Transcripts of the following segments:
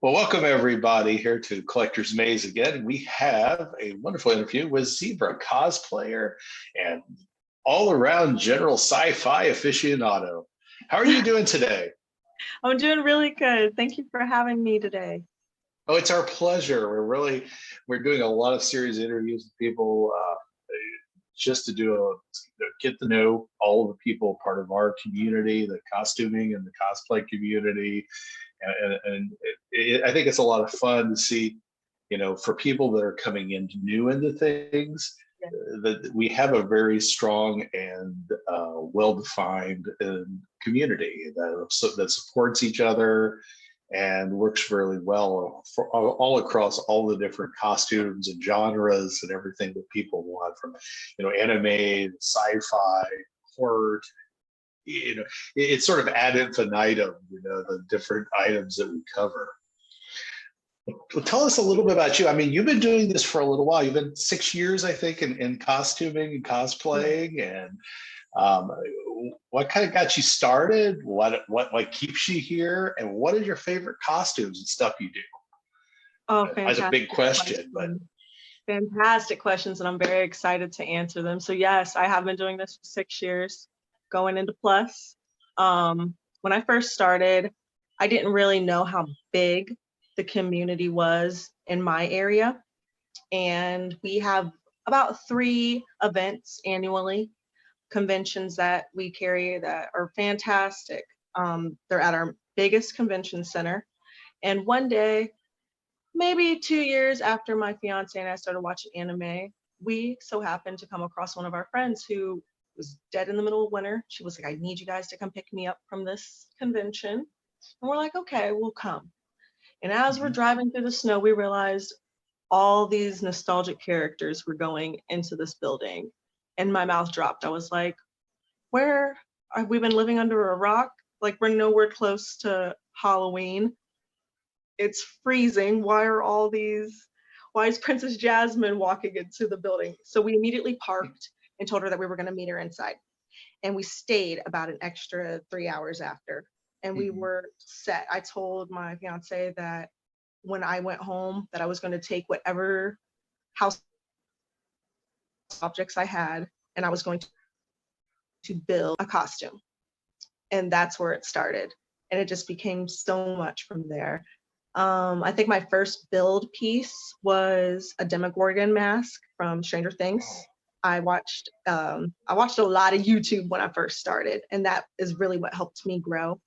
Well, welcome everybody here to Collector's Maze again. We have a wonderful interview with Zebrah Cosplayer and all around general sci-fi aficionado. How are you doing today? I'm doing really good. Thank you for having me today. Oh, it's our pleasure. We're doing a lot of series interviews with people just to get to know all the people part of our community, the costuming and the cosplay community. I think it's a lot of fun to see, for people that are coming into into things, that we have a very strong and well-defined community that supports each other and works really well all across all the different costumes and genres and everything that people want, from anime, sci-fi, horror. It's sort of ad infinitum, the different items that we cover. Well, tell us a little bit about you. I mean, you've been doing this for a little while. You've been 6 years, I think, in costuming and cosplaying. And what kind of got you started? What keeps you here? And what are your favorite costumes and stuff you do? Oh, fantastic. That's a big question, but fantastic questions, and I'm very excited to answer them. So yes, I have been doing this for 6 years, going into plus. When I first started, I didn't really know how big the community was in my area. And we have about 3 events annually, conventions that we carry that are fantastic. They're at our biggest convention center. And one day, maybe 2 years after my fiance and I started watching anime, we so happened to come across one of our friends who was dead in the middle of winter. She was like, I need you guys to come pick me up from this convention. And we're like, okay, we'll come. And as we're driving through the snow, we realized all these nostalgic characters were going into this building. And my mouth dropped. I was like, where have we been living under a rock? Like, we're nowhere close to Halloween. It's freezing. Why is Princess Jasmine walking into the building? So we immediately parked and told her that we were going to meet her inside. And we stayed about an extra 3 hours after. And we were set. I told my fiance that when I went home that I was going to take whatever house objects I had and I was going to build a costume. And that's where it started. And it just became so much from there. I think my first build piece was a Demogorgon mask from Stranger Things. I watched a lot of YouTube when I first started, and that is really what helped me grow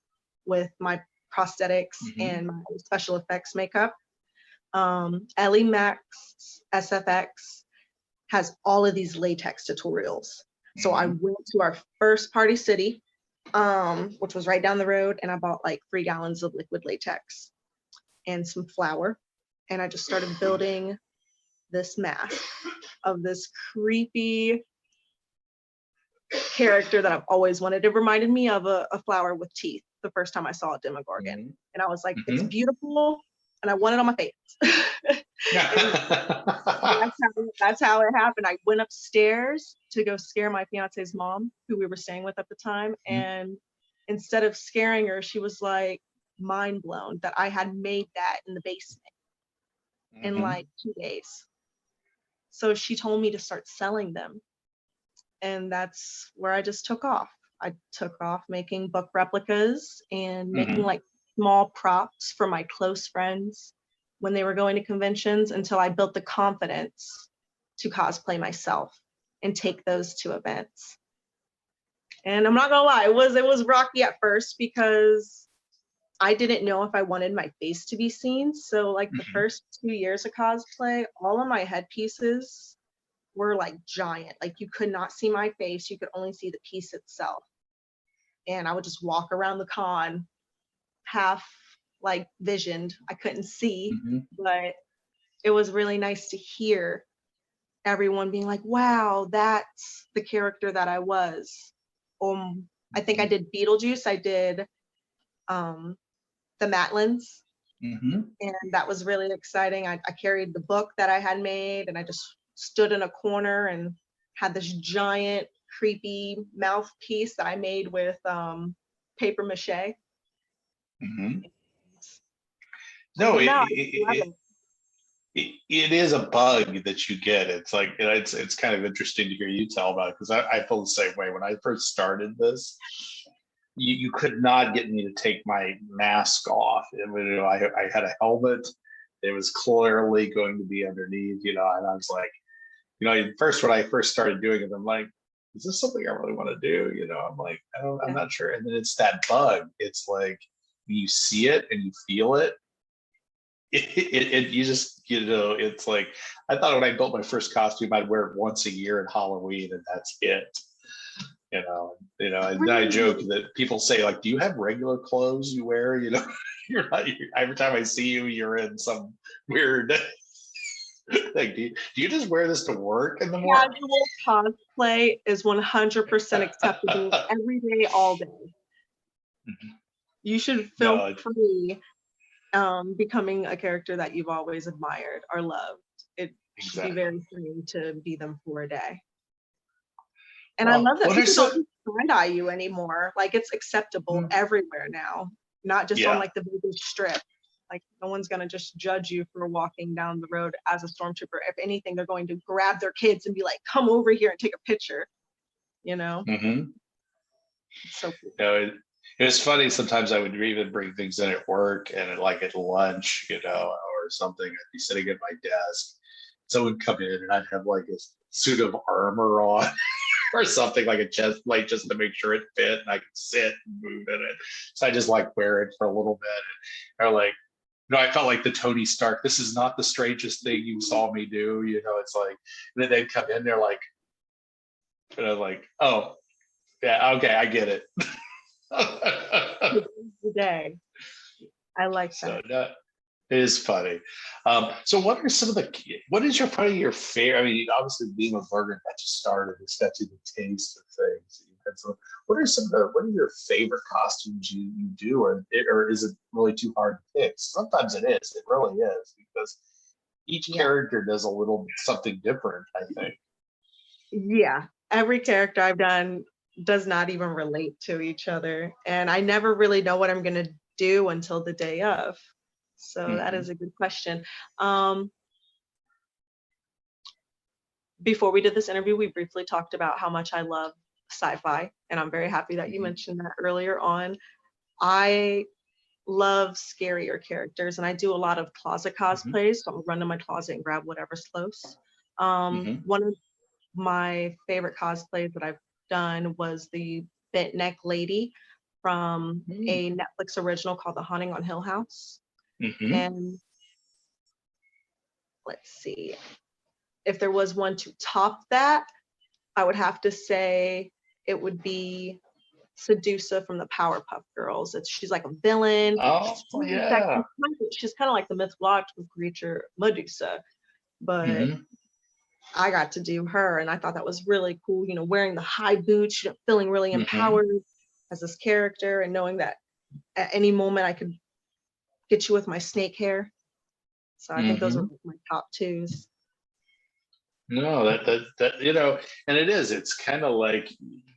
with my prosthetics and my special effects makeup. Ellie Max SFX has all of these latex tutorials. So I went to our first Party City, which was right down the road, and I bought like 3 gallons of liquid latex and some flour. And I just started building this mask of this creepy character that I've always wanted. It reminded me of a flower with teeth the first time I saw a Demogorgon. And I was like, it's beautiful, and I want it on my face. That's how it happened. I went upstairs to go scare my fiance's mom, who we were staying with at the time. And instead of scaring her, she was like mind blown that I had made that in the basement in like 2 days. So she told me to start selling them. And that's where I just took off. I took off making book replicas and making like small props for my close friends when they were going to conventions, until I built the confidence to cosplay myself and take those to events. And I'm not gonna lie, it was rocky at first because I didn't know if I wanted my face to be seen. So like the first 2 years of cosplay, all of my headpieces were like giant. Like you could not see my face, you could only see the piece itself. And I would just walk around the con half like visioned. I couldn't see, but it was really nice to hear everyone being like, wow, that's the character that I was. I think I did Beetlejuice, I did the Matlins. And that was really exciting. I carried the book that I had made, and I just stood in a corner and had this giant creepy mouthpiece that I made with paper mache. No, But no, I love it. it is a bug that you get. It's like, it's kind of interesting to hear you tell about it, because I feel the same way. When I first started this, you could not get me to take my mask off. I had a helmet. It was clearly going to be underneath, and I was like, first, when I first started doing it, I'm like, is this something I really want to do? I'm like, I'm Yeah. not sure. And then it's that bug. It's like, you see it and you feel it. You just, it's like, I thought when I built my first costume, I'd wear it once a year at Halloween and that's it. And then I joke Really? that people say, like, do you have regular clothes you wear? You're not, every time I see you, you're in some weird, like, do you just wear this to work in the morning? Casual cosplay is 100% acceptable every day, all day. You should feel No, free becoming a character that you've always admired or loved. It should be exactly. very freeing to be them for a day. And I Well, love that what are people some? don't side eye you anymore. Like it's acceptable Hmm, everywhere now, not just on yeah. like the biggest strip. Like no one's gonna just judge you for walking down the road as a stormtrooper. If anything, they're going to grab their kids and be like, "Come over here and take a picture." You know, Hmm. it's so cool. It was funny. Sometimes I would even bring things in at work, and like at lunch, or something. I'd be sitting at my desk. Someone would come in, and I'd have like a suit of armor on, or something, like a chest plate, just to make sure it fit and I could sit and move in it. So I just like wear it for a little bit. And they're like, I felt like the Tony Stark. This is not the strangest thing you saw me do. It's like, and then they'd come in, they're like, and I'm like, oh, yeah, okay, I get it. The day. I like So that. that is funny. So what are some of what is your probably your favorite? I mean, obviously being a burger got you started, it's got you the taste of things. What are your favorite costumes you do, or is it really too hard to pick? Sometimes it is. It really is, because each Yeah. character does a little something different, I think. Yeah. Every character I've done does not even relate to each other. And I never really know what I'm going to do until the day of. So that Hmm. is a good question. Um, Before we did this interview, we briefly talked about how much I love sci-fi. And I'm very happy that you Hmm. mentioned that earlier on. I love scarier characters and I do a lot of closet Hmm. cosplays. So I'll run to my closet and grab whatever's close. Hmm. One of my favorite cosplays that I've done was the bent neck lady from a Netflix original called The Haunting on Hill House. Hmm. And let's see, if there was one to top that, I would have to say it would be Sedusa from the Powerpuff Girls. She's like a villain. Oh She's really yeah. sexy. She's kind of like the mythological creature Medusa, but Hmm. I got to do her, and I thought that was really cool. Wearing the high boots, feeling really Hmm. empowered as this character, and knowing that at any moment I could get you with my snake hair. So I think those are Hmm. my top twos. No, that and it is. It's kind of like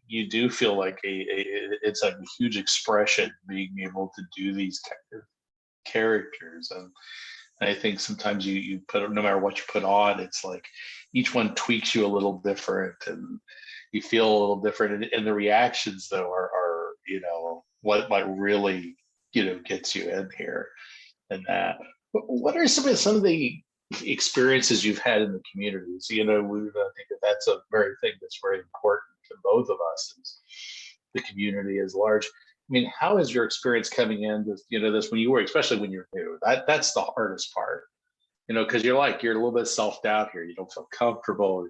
you do feel like it's a huge expression being able to do these kind of characters, and I think sometimes you put, no matter what you put on, it's like each one tweaks you a little different, and you feel a little different, and the reactions though are what really gets you in here, and that. What are some of the experiences you've had in the communities? I think that's a very thing that's very important to both of us. Is the community is large. I mean, how is your experience coming in this when you were, especially when you're new? That's the hardest part, because you're a little bit self doubt here. You don't feel comfortable,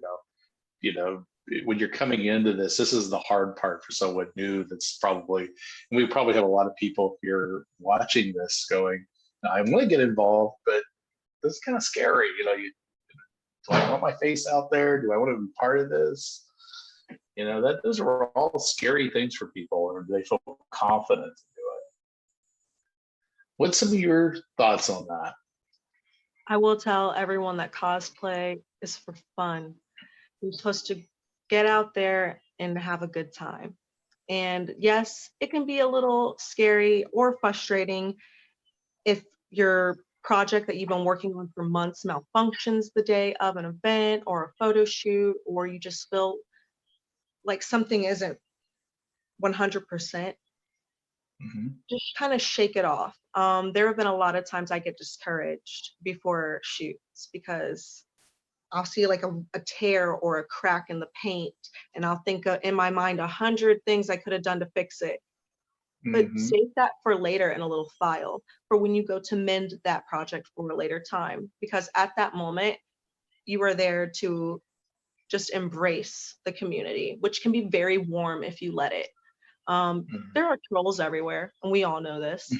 you know, when you're coming into this is the hard part for someone new. That's probably, and we probably have a lot of people here watching this going, I want to get involved, but this is kind of scary. Do I want my face out there? Do I want to be part of this? Those are all scary things for people, and they feel confident to do it. What's some of your thoughts on that? I will tell everyone that cosplay is for fun. You're supposed to get out there and have a good time. And yes, it can be a little scary or frustrating if you're project that you've been working on for months malfunctions the day of an event or a photo shoot, or you just feel like something isn't 100%, just kind of shake it off. There have been a lot of times I get discouraged before shoots because I'll see like a tear or a crack in the paint, and I'll think in my mind 100 things I could have done to fix it. But save that for later in a little file for when you go to mend that project for a later time, because at that moment you are there to just embrace the community, which can be very warm if you let it. There are trolls everywhere, and we all know this.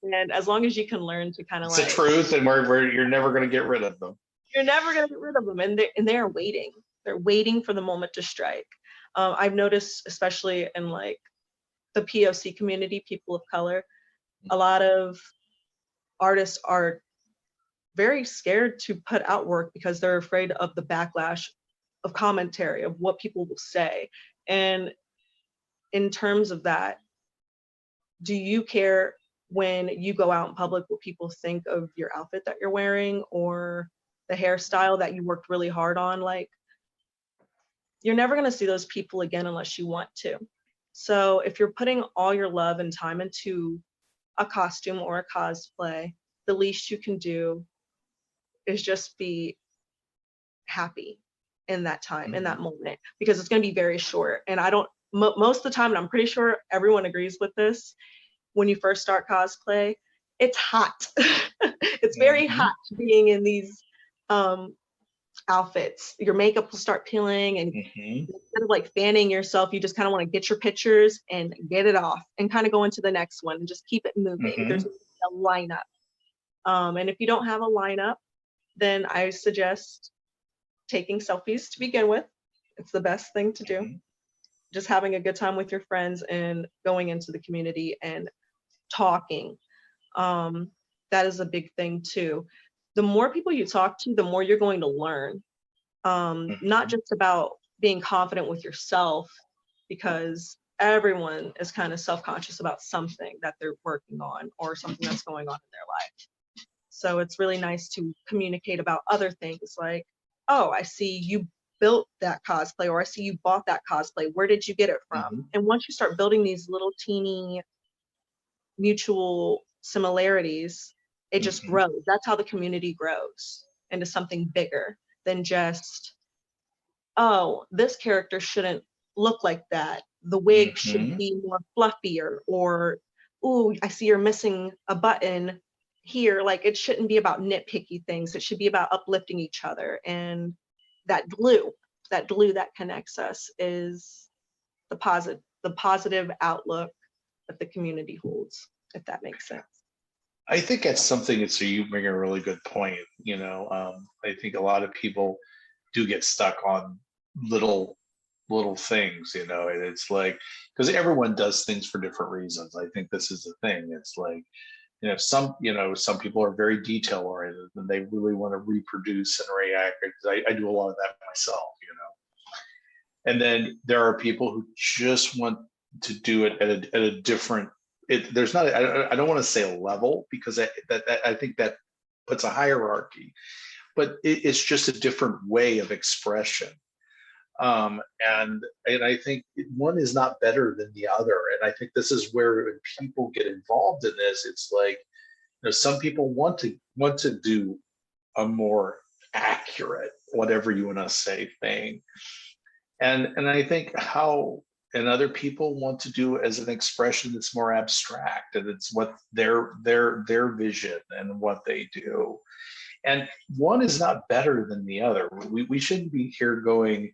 And as long as you can learn to kind of It's the truth, and you're never going to get rid of them. You're never going to get rid of them, and they're waiting. They're waiting for the moment to strike. I've noticed, especially in like the POC community, people of color, a lot of artists are very scared to put out work because they're afraid of the backlash of commentary, of what people will say. And in terms of that, do you care when you go out in public what people think of your outfit that you're wearing or the hairstyle that you worked really hard on? Like, you're never going to see those people again unless you want to. So if you're putting all your love and time into a costume or a cosplay, the least you can do is just be happy in that time, in that moment, because it's going to be very short. And most of the time, and I'm pretty sure everyone agrees with this, when you first start cosplay, it's hot. It's very hot being in these outfits. Your makeup will start peeling, and instead of like fanning yourself, you just kind of want to get your pictures and get it off and kind of go into the next one and just keep it moving. There's a lineup. And if you don't have a lineup, then I suggest taking selfies to begin with. It's the best thing to do. Just having a good time with your friends and going into the community and talking. That is a big thing too. The more people you talk to, the more you're going to learn. Not just about being confident with yourself, because everyone is kind of self-conscious about something that they're working on or something that's going on in their life. So it's really nice to communicate about other things like, oh, I see you built that cosplay, or I see you bought that cosplay. Where did you get it from? And once you start building these little teeny mutual similarities, it just grows. That's how the community grows into something bigger than just, oh, this character shouldn't look like that. The wig should be more fluffier, or, ooh, I see you're missing a button here. Like, it shouldn't be about nitpicky things. It should be about uplifting each other. And that glue that connects us is the positive outlook that the community holds, if that makes sense. I think that's something. So you bring a really good point. I think a lot of people do get stuck on little things, and it's like, because everyone does things for different reasons. I think this is the thing. It's like, some people are very detail oriented and they really want to reproduce and react. I do a lot of that myself, and then there are people who just want to do it at a different. There's not. I don't want to say a level, because I think that puts a hierarchy, but it's just a different way of expression. And I think one is not better than the other. And I think this is where when people get involved in this, it's like, some people want to do a more accurate, whatever you want to say, thing. And I think and other people want to do as an expression that's more abstract, and it's what their vision and what they do. And one is not better than the other. We shouldn't be here going,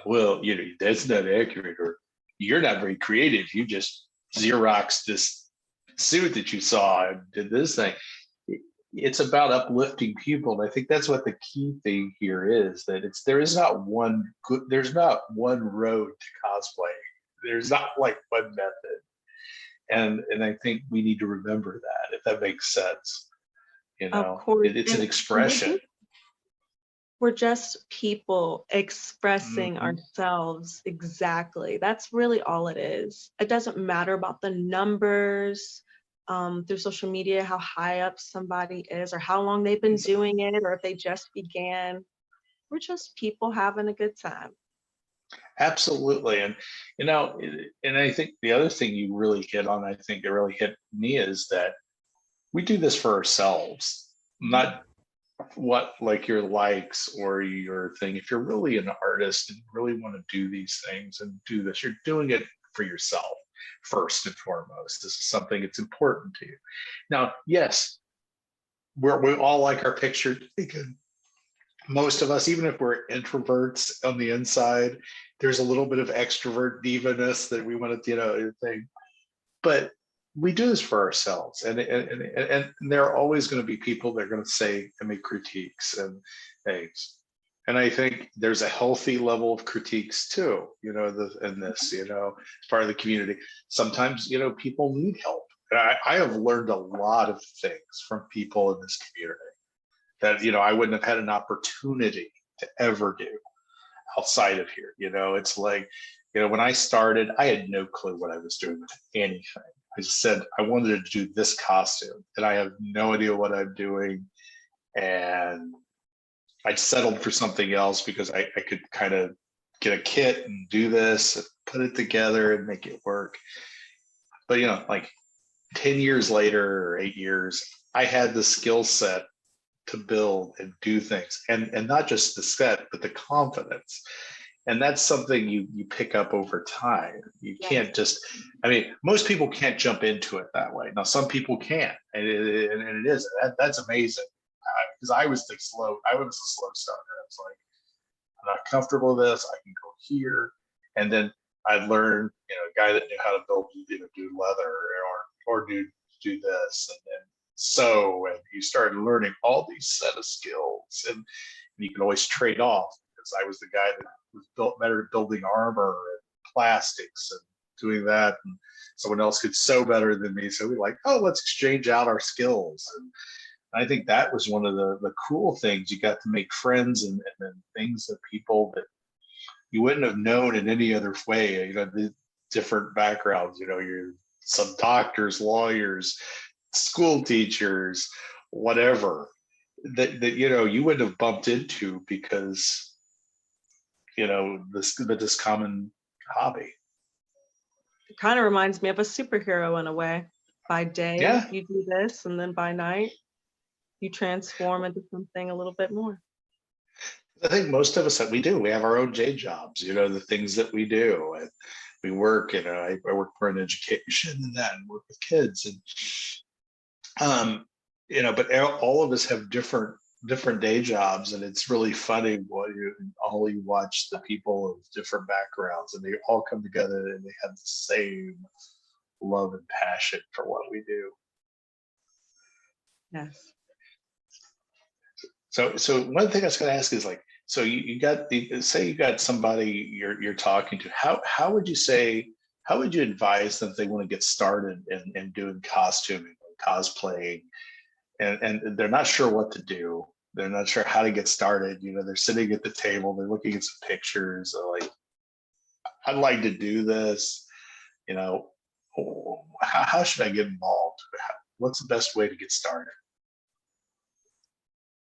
well, that's not accurate, or you're not very creative. You just Xeroxed this suit that you saw and did this thing. It's about uplifting people. And I think that's what the key thing here is, that there's not one road to cosplay. There's not like one method. And I think we need to remember that, if that makes sense. Of course. It's an expression. We're just people expressing ourselves. Exactly. That's really all it is. It doesn't matter about the numbers, through social media how high up somebody is or how long they've been doing it or if they just began. We're just people having a good time. Absolutely. And, and I think the other thing you really hit on, I think it really hit me, is that we do this for ourselves, not what like your likes or your thing. If you're really an artist and really want to do these things and do this, you're doing it for yourself first and foremost. This is something that's important to you. Now, yes, we all like our picture taken. Most of us, even if we're introverts on the inside, there's a little bit of extrovert diva-ness that we want to, thing. But we do this for ourselves, and there are always going to be people that are going to say and make critiques and things. And I think there's a healthy level of critiques too, in this, part of the community. Sometimes, people need help. And I have learned a lot of things from people in this community that, I wouldn't have had an opportunity to ever do outside of here. It's like, when I started, I had no clue what I was doing with anything. I just said I wanted to do this costume, and I have no idea what I'm doing. And I settled for something else because I could kind of get a kit and do this, and put it together and make it work. But like 10 years later or 8 years, I had the skill set to build and do things, and not just the set, but the confidence. And that's something you pick up over time. You can't just, most people can't jump into it that way. Now, some people can, and it is. That's amazing. Because I was a slow starter. I was like, I'm not comfortable with this. I can go here. And then I learned, a guy that knew how to build, do leather or do this and then sew. And you started learning all these set of skills. And you can always trade off, because I was the guy that was better at building armor and plastics and doing that, and someone else could sew better than me. So we like, let's exchange out our skills. And I think that was one of the cool things. You got to make friends and things that people that you wouldn't have known in any other way. The different backgrounds. You're some doctors, lawyers, school teachers, whatever that you wouldn't have bumped into because this common hobby. It kind of reminds me of a superhero in a way. By day, you do this, and then by night, you transform into something a little bit more. I think most of us we do. We have our own day jobs, the things that we do. And we work, I work for an education and work with kids. And, but all of us have different day jobs. And it's really funny when you watch the people of different backgrounds, and they all come together and they have the same love and passion for what we do. Yes. So one thing I was going to ask is like, so you got somebody you're talking to. How would you advise them if they want to get started in doing costuming, cosplaying, and they're not sure what to do? They're not sure how to get started. They're sitting at the table, they're looking at some pictures. They're like, I'd like to do this. How should I get involved? What's the best way to get started?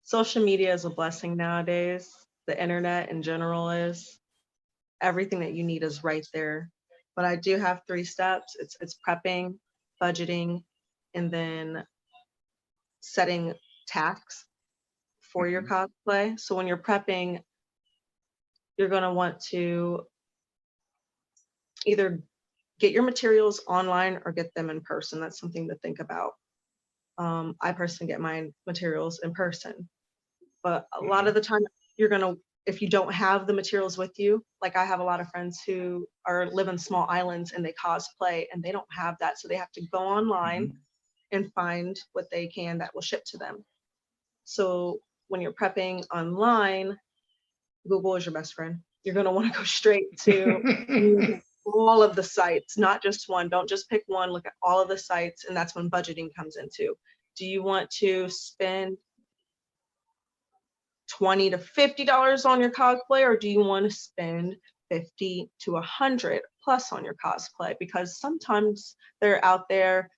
Social media is a blessing nowadays. The internet in general is. Everything that you need is right there. But I do have 3 steps. It's prepping, budgeting, and then setting tasks for your cosplay. So when you're prepping, you're going to want to either get your materials online or get them in person. That's something to think about. I personally get my materials in person, but a lot of the time if you don't have the materials with you, like I have a lot of friends who live in small islands and they cosplay and they don't have that. So they have to go online and find what they can that will ship to them. So when you're prepping online, Google is your best friend. You're going to want to go straight to all of the sites, not just one. Don't just pick one, look at all of the sites. And that's when budgeting comes into. Do you want to spend $20 to $50 on your cosplay, or do you want to spend $50 to $100 plus on your cosplay? Because sometimes they're out there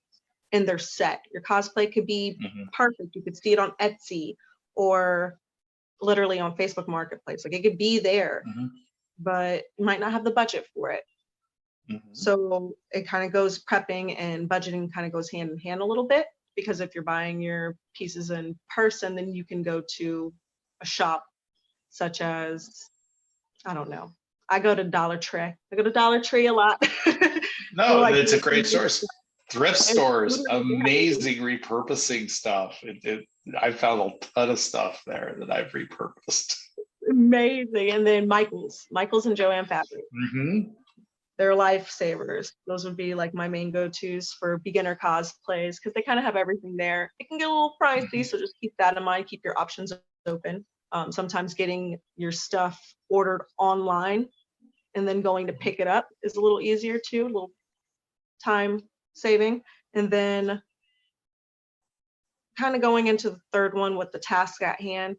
and they're set. Your cosplay could be Mm-hmm. perfect. You could see it on Etsy or literally on Facebook Marketplace. Like it could be there, Mm-hmm. but you might not have the budget for it. Mm-hmm. So it kind of goes, prepping and budgeting kind of goes hand in hand a little bit, because if you're buying your pieces in person, then you can go to a shop such as, I don't know. I go to Dollar Tree. I go to Dollar Tree a lot. No, Like, it's a great source. Thrift and stores, literally they have amazing repurposing stuff. I found a ton of stuff there that I've repurposed. amazing. And then Michael's and Joanne Fabric. Mm-hmm. They're lifesavers. Those would be like my main go-tos for beginner cosplays, because they kind of have everything there. It can get a little pricey, so just keep that in mind. Keep your options open. Sometimes getting your stuff ordered online and then going to pick it up is a little easier too, a little time saving. And then kind of going into the third one with the task at hand,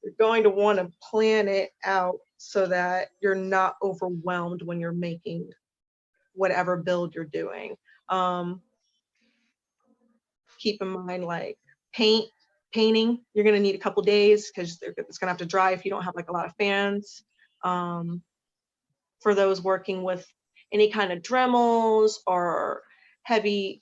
you're going to want to plan it out so that you're not overwhelmed when you're making whatever build you're doing. Keep in mind, like painting, you're going to need a couple days because it's going to have to dry if you don't have like a lot of fans. For those working with any kind of Dremels or heavy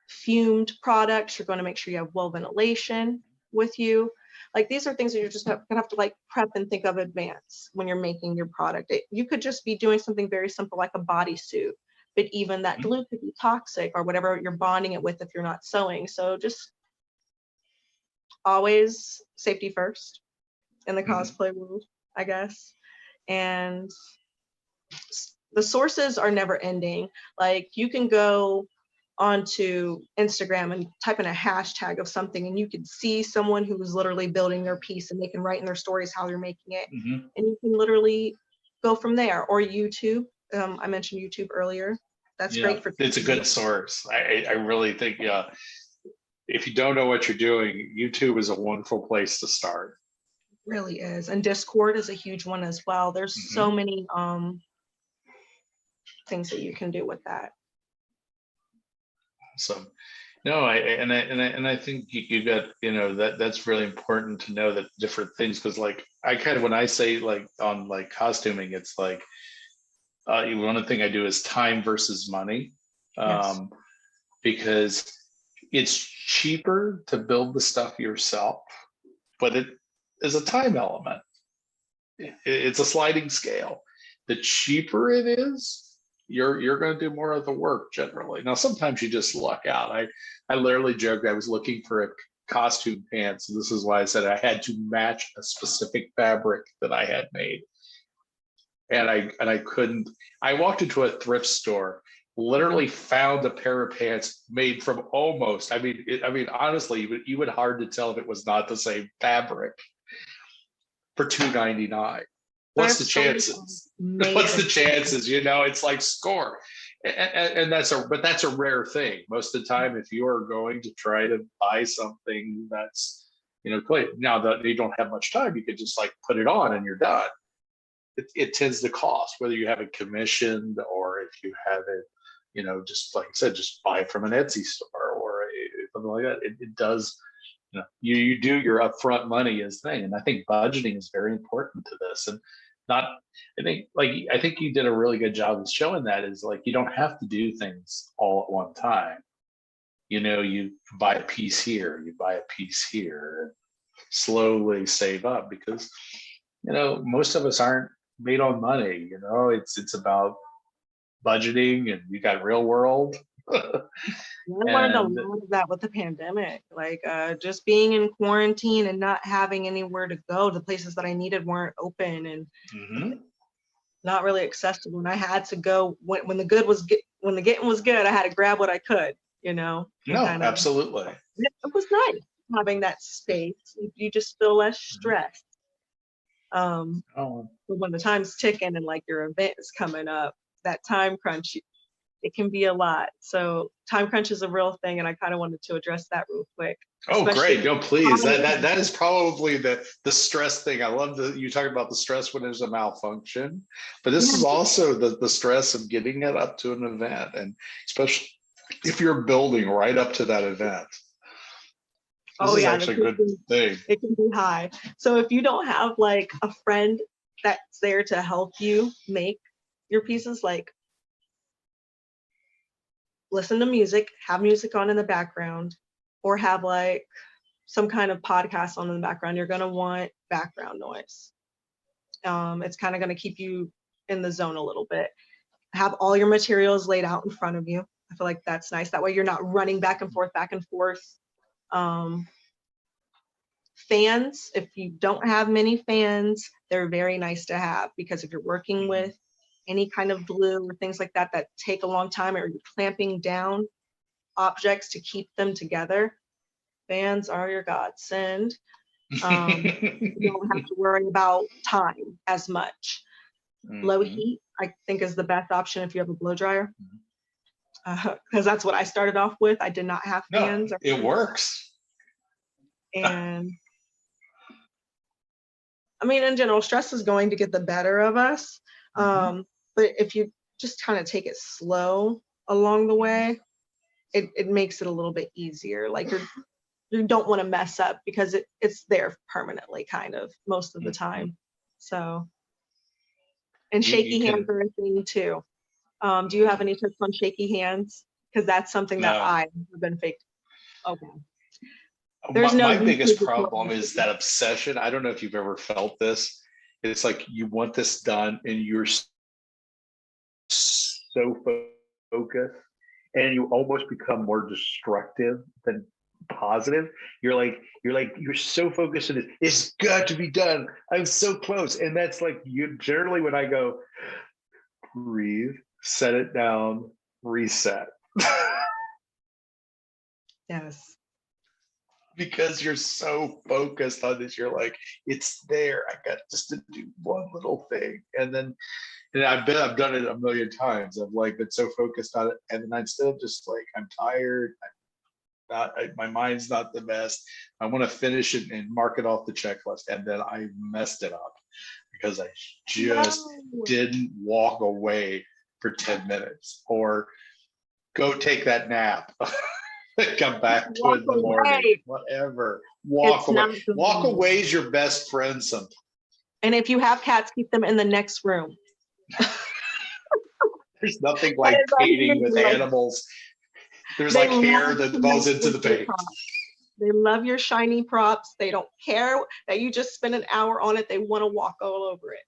fumed products, you're going to make sure you have well ventilation with you. Like these are things that you're just gonna have to like prep and think of advance when you're making your product. You could just be doing something very simple like a bodysuit, but even that glue could be toxic or whatever you're bonding it with if you're not sewing. So just always safety first in the cosplay world, I guess. And the sources are never ending. Like you can go onto Instagram and type in a hashtag of something and you can see someone who was literally building their piece and they can write in their stories how they're making it. Mm-hmm. And you can literally go from there. Or YouTube. I mentioned YouTube earlier. That's great for it's a good source. I really think if you don't know what you're doing, YouTube is a wonderful place to start. It really is. And Discord is a huge one as well. There's so many things that you can do with that. So no, I think you got, that's really important to know that different things, because like I kind of, when I say like on like costuming, it's like one thing I do is time versus money. Yes. Because it's cheaper to build the stuff yourself, but it is a time element. It's a sliding scale. The cheaper it is, you're going to do more of the work generally. Now, sometimes you just luck out. I literally joked I was looking for a costume pants. And this is why I said I had to match a specific fabric that I had made. And I couldn't. I walked into a thrift store, literally found a pair of pants made from almost, I mean, honestly, you would hard to tell if it was not the same fabric, for $2.99. What's the chances? What's the chances? It's like score. And that's a rare thing. Most of the time, if you are going to try to buy something that's, now that you don't have much time, you could just like put it on and you're done. It tends to cost, whether you have it commissioned or if you have it, just like I said, just buy it from an Etsy store or something like that. It does, you do your upfront money is thing. And I think budgeting is very important to this. And I think you did a really good job of showing that is like, you don't have to do things all at one time. You buy a piece here, you buy a piece here, and slowly save up because, most of us aren't made on money. It's about budgeting, and you got real world. I learned a lot of that with the pandemic, like just being in quarantine and not having anywhere to go. The places that I needed weren't open and not really accessible. And I had to go when the getting was good. I had to grab what I could, No, absolutely. It was nice having that space. You just feel less stressed. But when the time's ticking and like your event is coming up, that time crunch, it can be a lot. So time crunch is a real thing, and I kind of wanted to address that real quick. Oh, great. No, please. That is probably the stress thing. I love that you talk about the stress when there's a malfunction, but this is also the stress of getting it up to an event, and if you're building right up to that event. This is actually a good thing. It can be high. So if you don't have like a friend that's there to help you make your pieces, like listen to music, have music on in the background, or have like some kind of podcast on in the background. You're gonna want background noise. It's kind of gonna keep you in the zone a little bit. Have all your materials laid out in front of you. I feel like that's nice. That way you're not running back and forth, back and forth. Fans, if you don't have many fans, they're very nice to have, because if you're working with any kind of glue or things like that that take a long time, or you're clamping down objects to keep them together, fans are your godsend. You don't have to worry about time as much. Low heat, I think, is the best option if you have a blow dryer, because that's what I started off with. I did not have fans. No, it works. And I mean, in general, stress is going to get the better of us. But if you just kind of take it slow along the way, it makes it a little bit easier. Like you don't want to mess up, because it's there permanently, kind of, most of the time. So, and shaky hands are a thing too. Do you have any tips on shaky hands? Because that's something that I've been faked. Okay. My biggest problem is that obsession. I don't know if you've ever felt this. It's like you want this done and you're so focused, and you almost become more destructive than positive. You're so focused on it. It's got to be done. I'm so close. And that's like, you generally, when I go, breathe, set it down, reset. Yes. Because you're so focused on this, you're like, it's there. I got just to do one little thing, and I've done it a million times. I've like been so focused on it, and then I'm still just like, I'm tired. My mind's not the best. I want to finish it and mark it off the checklist, and then I messed it up because I just didn't walk away for 10 minutes or go take that nap. Come back to it in the morning, whatever. Walk away. Walk away is your best friend sometimes. And if you have cats, keep them in the next room. There's nothing like painting with animals. There's like hair that goes into the paint. They love your shiny props. They don't care that you just spent an hour on it. They want to walk all over it.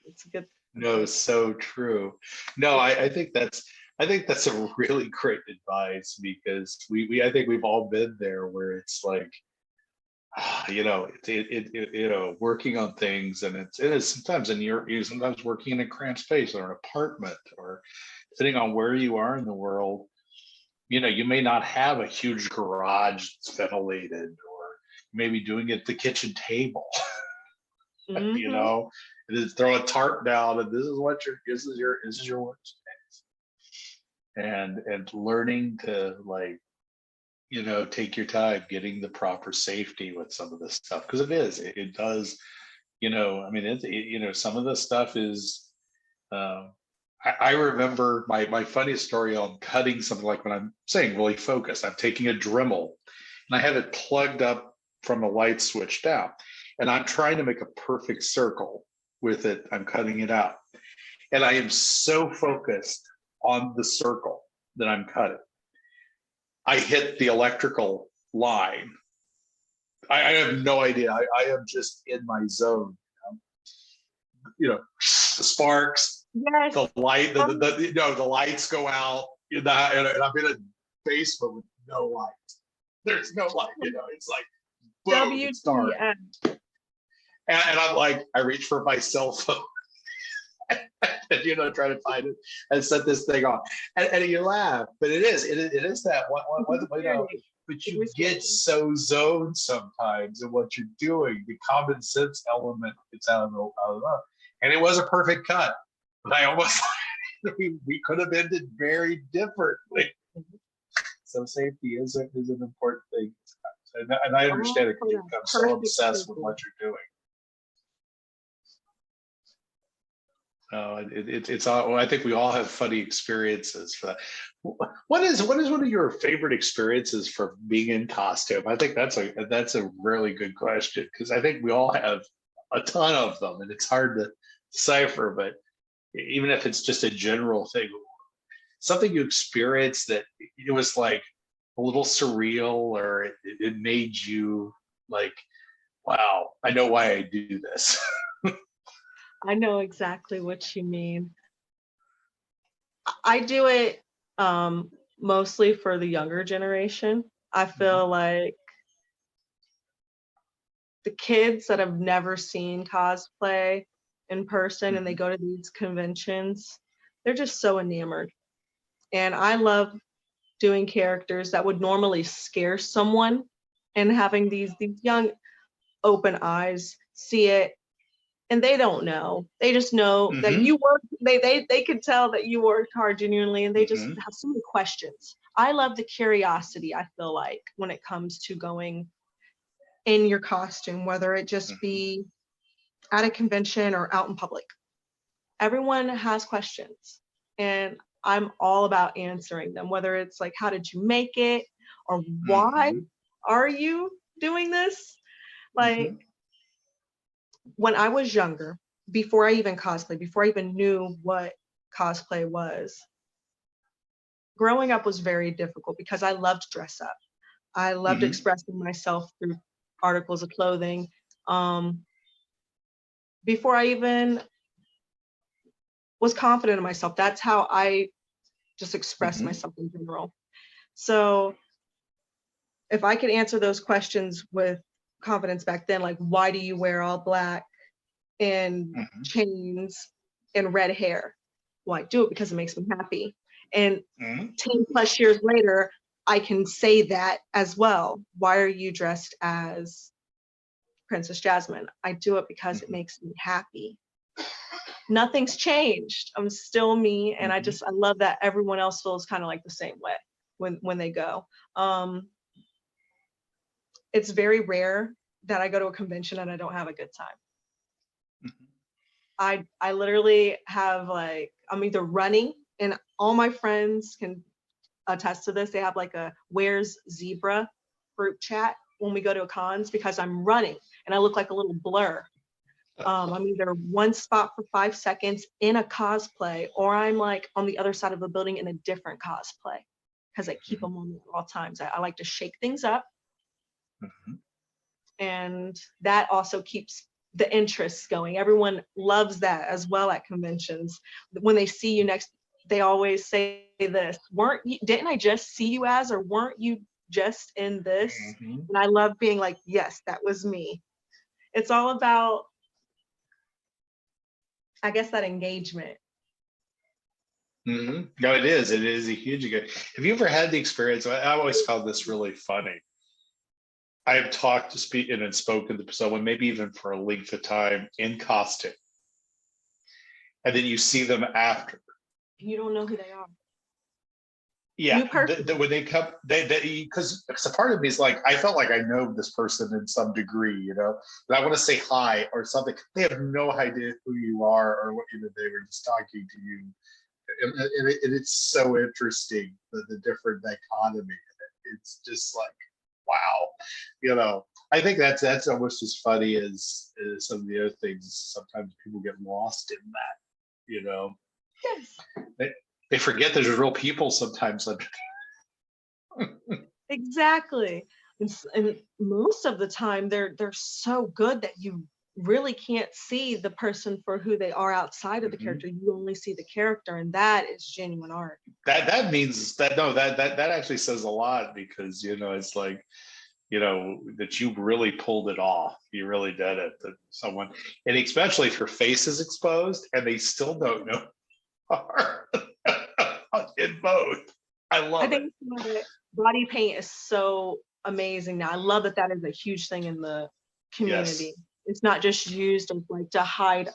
It's good. No, so true. No, I think that's a really great advice, because I think we've all been there where it's like, working on things, and it is sometimes, and you're sometimes working in a cramped space or an apartment, or depending on where you are in the world, you may not have a huge garage that's ventilated, or maybe doing it at the kitchen table. Just throw a tarp down, and this is your workspace. And learning to, like, take your time getting the proper safety with some of this stuff, because it does, I mean, some of the stuff is, I remember my funniest story on cutting something, like when I'm saying really focused, I'm taking a Dremel and I have it plugged up from a light switch down, and I'm trying to make a perfect circle with it. I'm cutting it out, and I am so focused on the circle that I'm cutting, I hit the electrical line. I have no idea. I am just in my zone. The sparks, yes. The light, the lights go out, and I'm in a basement with no light. There's no light. It's like, boom, it's dark. And I'm like, I reach for my cell phone. And try to find it and set this thing on, and you laugh, but it is that one, but you get so zoned sometimes in what you're doing. The common sense element gets out of the and it was a perfect cut, but I almost we could have ended very differently. So safety is an important thing, and I understand it because you become so obsessed with what you're doing. It's all. Well, I think we all have funny experiences for that. What is one of your favorite experiences for being in costume? I think that's a really good question, because I think we all have a ton of them, and it's hard to decipher. But even if it's just a general thing, something you experienced that it was like a little surreal, or it made you like, wow, I know why I do this. I know exactly what you mean. I do it mostly for the younger generation. I feel like the kids that have never seen cosplay in person and they go to these conventions, they're just so enamored. And I love doing characters that would normally scare someone, and having these young open eyes see it, and they don't know. They just know that you work. They could tell that you worked hard genuinely, and they just have so many questions. I love the curiosity, I feel like, when it comes to going in your costume, whether it just be at a convention or out in public. Everyone has questions, and I'm all about answering them, whether it's like, how did you make it? Or why are you doing this? Like, when I was younger, before I even cosplayed, before I even knew what cosplay was, growing up was very difficult because I loved dress up. I loved expressing myself through articles of clothing. Before I even was confident in myself, that's how I just expressed myself in general. So if I could answer those questions with confidence back then, like, why do you wear all black and chains and red hair? Well, I do it because it makes me happy. And 10 plus years later, I can say that as well. Why are you dressed as Princess Jasmine? I do it because it makes me happy. Nothing's changed. I'm still me, and I love that everyone else feels kind of like the same way when they go. It's very rare that I go to a convention and I don't have a good time. I literally have, like, I'm either running, and all my friends can attest to this. They have like a Where's Zebrah group chat when we go to cons, because I'm running and I look like a little blur. I'm either one spot for 5 seconds in a cosplay, or I'm like on the other side of a building in a different cosplay, because I keep them on me at all times. I like to shake things up. And that also keeps the interest going. Everyone loves that as well at conventions. When they see you next, they always say this: didn't I just see you as, or weren't you just in this? And I love being like, yes, that was me. It's all about, I guess, that engagement. No, it is. It is a huge engagement. Have you ever had the experience? I always found this really funny. I have talked to speak and spoken to someone, maybe even for a length of time, in costume, and then you see them after. You don't know who they are. Yeah, when they come, because a part of me is like, I felt like I know this person in some degree, but I want to say hi or something. They have no idea who you are or what they were just talking to you, and it's so interesting, the different dichotomy. It's just like, wow, I think that's almost as funny as some of the other things. Sometimes people get lost in that, Yes. They forget there's real people sometimes. Exactly. And most of the time they're so good that you really can't see the person for who they are outside of the character. You only see the character, and that is genuine art. That means that that actually says a lot, because it's like, that you really pulled it off. You really did it. That someone, and especially if your face is exposed and they still don't know in both. I love it. Body paint is so amazing now. I love that is a huge thing in the community. Yes. It's not just used like to hide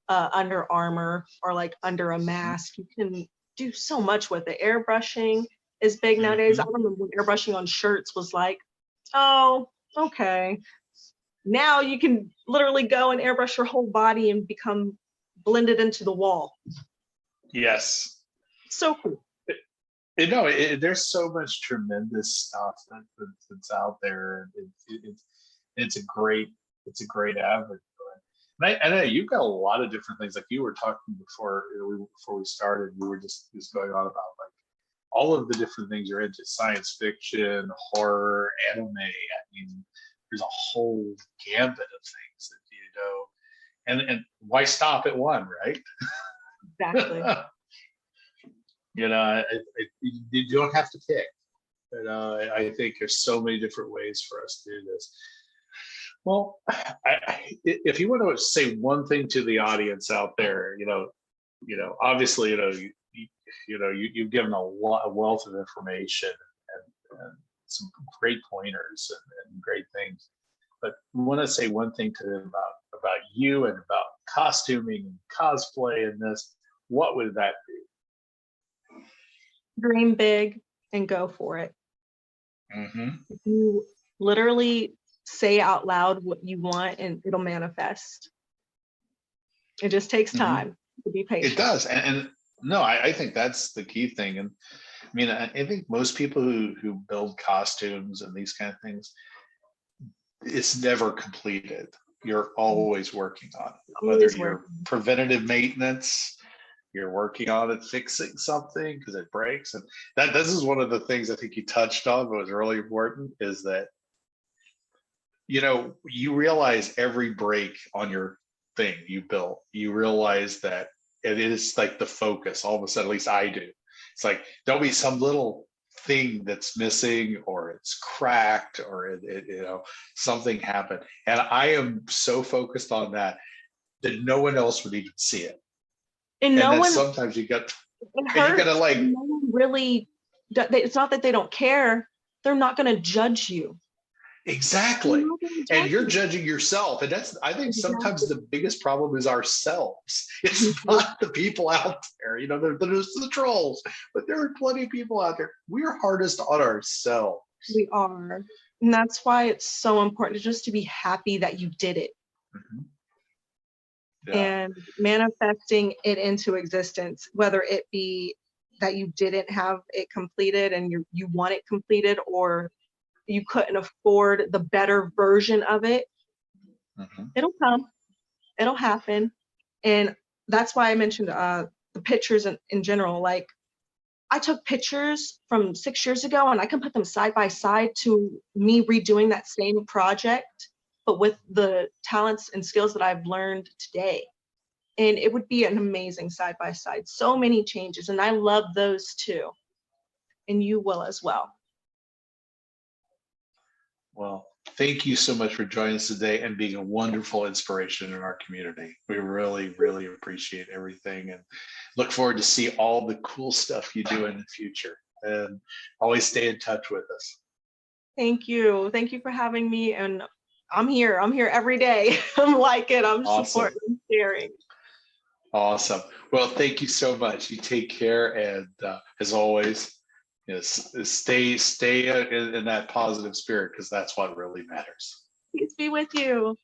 under armor or like under a mask. You can do so much with it. Airbrushing is big nowadays. I remember when airbrushing on shirts was like, oh, okay. Now you can literally go and airbrush your whole body and become blended into the wall. Yes. So cool. There's so much tremendous stuff that's out there. It's a great avenue. And I know you've got a lot of different things. Like you were talking before we started, we were just going on about like all of the different things you're into: science fiction, horror, anime. I mean, there's a whole gambit of things that and why stop at one, right? Exactly. You don't have to pick. I think there's so many different ways for us to do this. Well, if you want to say one thing to the audience out there, obviously, you've given a wealth of information and some great pointers and great things. But I want to say one thing to them about you and about costuming and cosplay and this. What would that be? Dream big and go for it. Mm-hmm. You literally say out loud what you want and it'll manifest. It just takes time to be patient. It does. And no, I think that's the key thing. And I mean, I think most people who build costumes and these kind of things, it's never completed. You're always working on it, whether you're preventative maintenance, you're working on it, fixing something because it breaks. And this is one of the things I think you touched on, but was really important, is that you realize every break on your thing you built, you realize that it is like the focus. All of a sudden, at least I do. It's like there'll be some little thing that's missing, or it's cracked, or something happened, and I am so focused on that no one else would even see it. And then sometimes you gotta like, no one really. It's not that they don't care; they're not going to judge you. Exactly. And you're judging yourself. And I think sometimes the biggest problem is ourselves. It's not the people out there. There's the trolls, but there are plenty of people out there. We're hardest on ourselves. We are. And that's why it's so important just to be happy that you did it. Mm-hmm. Yeah. And manifesting it into existence, whether it be that you didn't have it completed and you want it completed, or you couldn't afford the better version of it. It'll come, it'll happen. And that's why I mentioned the pictures in general. Like, I took pictures from 6 years ago and I can put them side by side to me redoing that same project, but with the talents and skills that I've learned today. And it would be an amazing side by side. So many changes, and I love those too. And you will as well. Well, thank you so much for joining us today and being a wonderful inspiration in our community. We really, really appreciate everything and look forward to see all the cool stuff you do in the future. And always stay in touch with us. Thank you. Thank you for having me. And I'm here. I'm here every day. I'm liking it. I'm supporting and sharing. Awesome. Well, thank you so much. You take care. And as always, stay in that positive spirit, because that's what really matters. Peace be with you.